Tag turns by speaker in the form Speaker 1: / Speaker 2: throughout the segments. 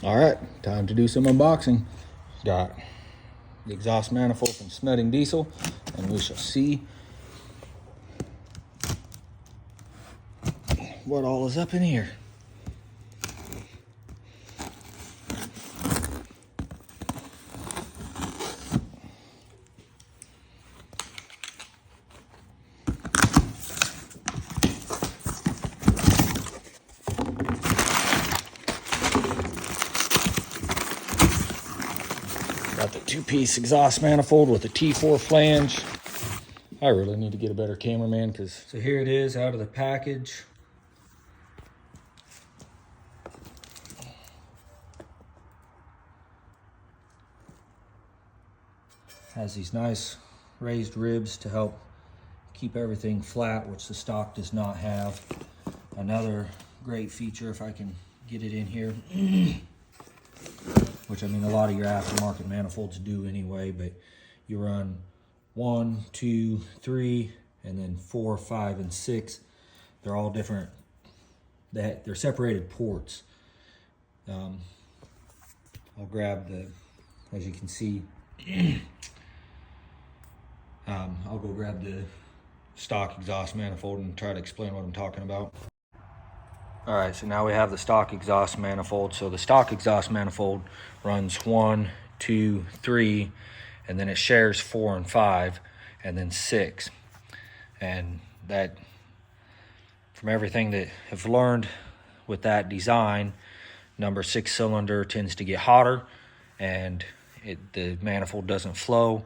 Speaker 1: All right, time to do some unboxing. Got the exhaust manifold from Semeding Diesel, and we shall see what all is up in here. Got the two-piece exhaust manifold with a T4 flange. I really need to get a better cameraman because... So here it is out of the package. Has these nice raised ribs to help keep everything flat, which the stock does not have. Another great feature, if I can get it in here, which I mean a lot of your aftermarket manifolds do anyway, but you run 1, 2, 3, and then 4, 5, and 6. They're all different. They're separated ports. I'll grab the, as you can see, I'll go grab the stock exhaust manifold and try to explain what I'm talking about. All right, so now we have the stock exhaust manifold. So the stock exhaust manifold runs 1, 2, 3, and then it shares 4 and 5, and then 6. And that, from everything that I've learned with that design, number 6 cylinder tends to get hotter, and the manifold doesn't flow.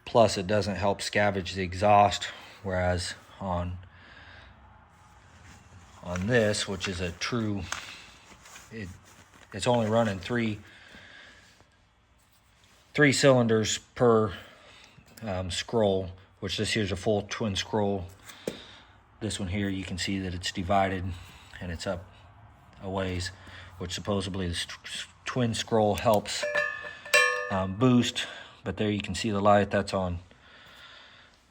Speaker 1: Plus, it doesn't help scavenge the exhaust, whereas on this, which is a true, it's only running three cylinders per scroll, which this here's a full twin scroll. This one here, you can see that it's divided and it's up a ways, which supposedly the twin scroll helps boost. But there you can see the light, that's on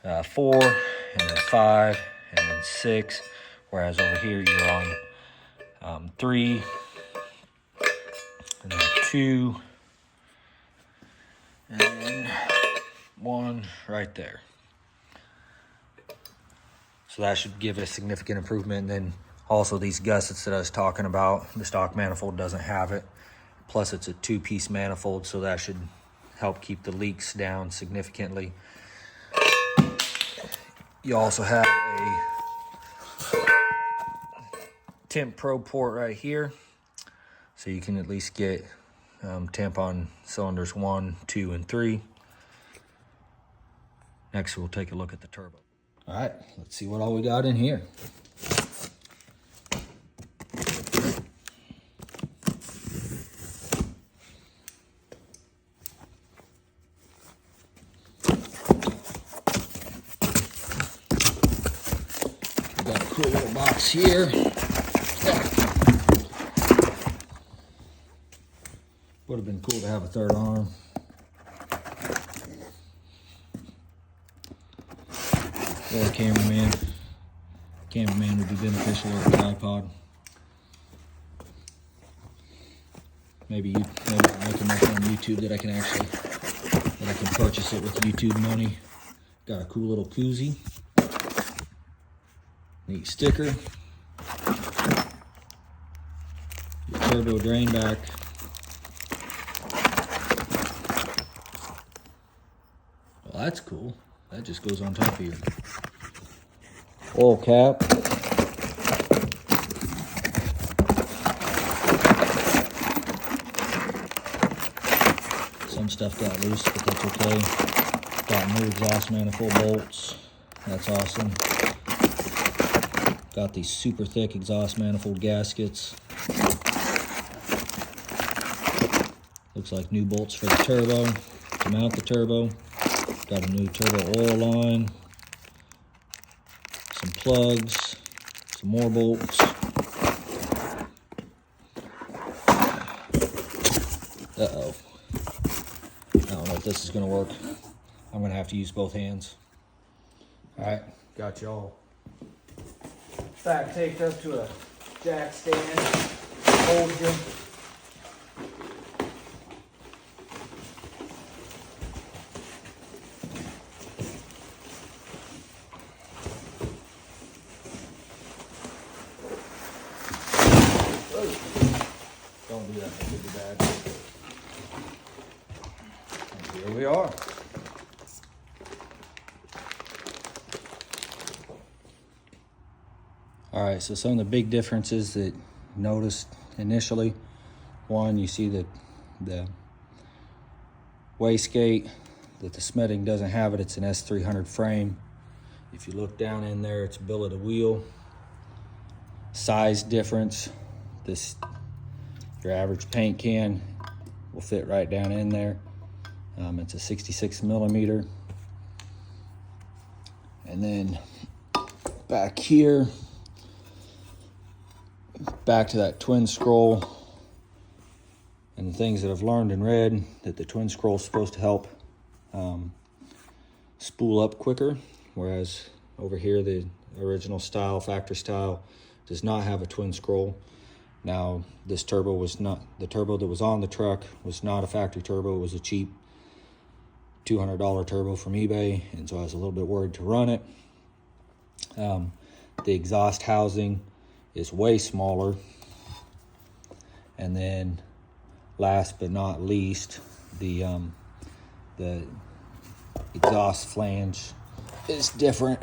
Speaker 1: 4, and then 5, and then 6. Whereas over here you're on 3, and then 2, and then 1 right there. So that should give it a significant improvement. And then also these gussets that I was talking about, the stock manifold doesn't have it. Plus it's a 2-piece manifold, so that should help keep the leaks down significantly. You also have a temp probe port right here, so you can at least get temp on cylinders 1, 2, and 3. Next, we'll take a look at the turbo. All right, let's see what all we got in here. Got a cool little box here. Would have been cool to have a third arm. Or a cameraman. Cameraman would be beneficial, or a tripod. Maybe I'll make enough on YouTube that I can purchase it with YouTube money. Got a cool little koozie. Neat sticker. Your turbo drain back. Well, that's cool. That just goes on top of your oil cap. Some stuff got loose, but that's okay. Got new exhaust manifold bolts. That's awesome. Got these super thick exhaust manifold gaskets. Looks like new bolts for the turbo to mount the turbo. Got a new turbo oil line. Some plugs. Some more bolts. Uh-oh. I don't know if this is going to work. I'm going to have to use both hands. All right, got you all back taped up to a jack stand. Holds you. Don't do that, that could be bad. And here we are. All right, so some of the big differences that noticed initially. One, you see that the wastegate, that the Semeding doesn't have it. It's an S300 frame. If you look down in there, it's billet of wheel. Size difference. This, your average paint can will fit right down in there. It's a 66 millimeter. And then back here, back to that twin scroll, and the things that I've learned and read, that the twin scroll is supposed to help spool up quicker, whereas over here the original style, factory style, does not have a twin scroll. Now this turbo was not, the turbo that was on the truck was not a factory turbo. It was a cheap $200 turbo from eBay, and so I was a little bit worried to run it. The exhaust housing is way smaller. And then last but not least, the exhaust flange is different.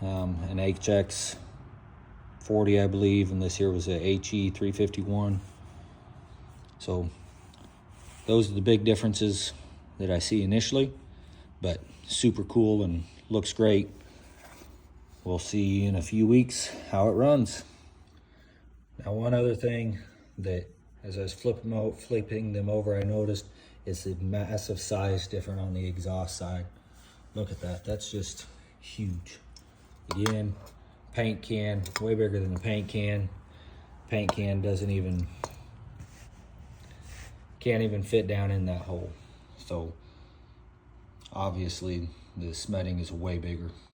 Speaker 1: An HX 40, I believe, and this here was a HE 351. So those are the big differences that I see initially, but super cool and looks great. We'll see in a few weeks how it runs. Now, one other thing that as I was flipping them over, I noticed is the massive size difference on the exhaust side. Look at that, that's just huge. Again, paint can, way bigger than the paint can. Paint can can't even fit down in that hole. So obviously the Semeding is way bigger.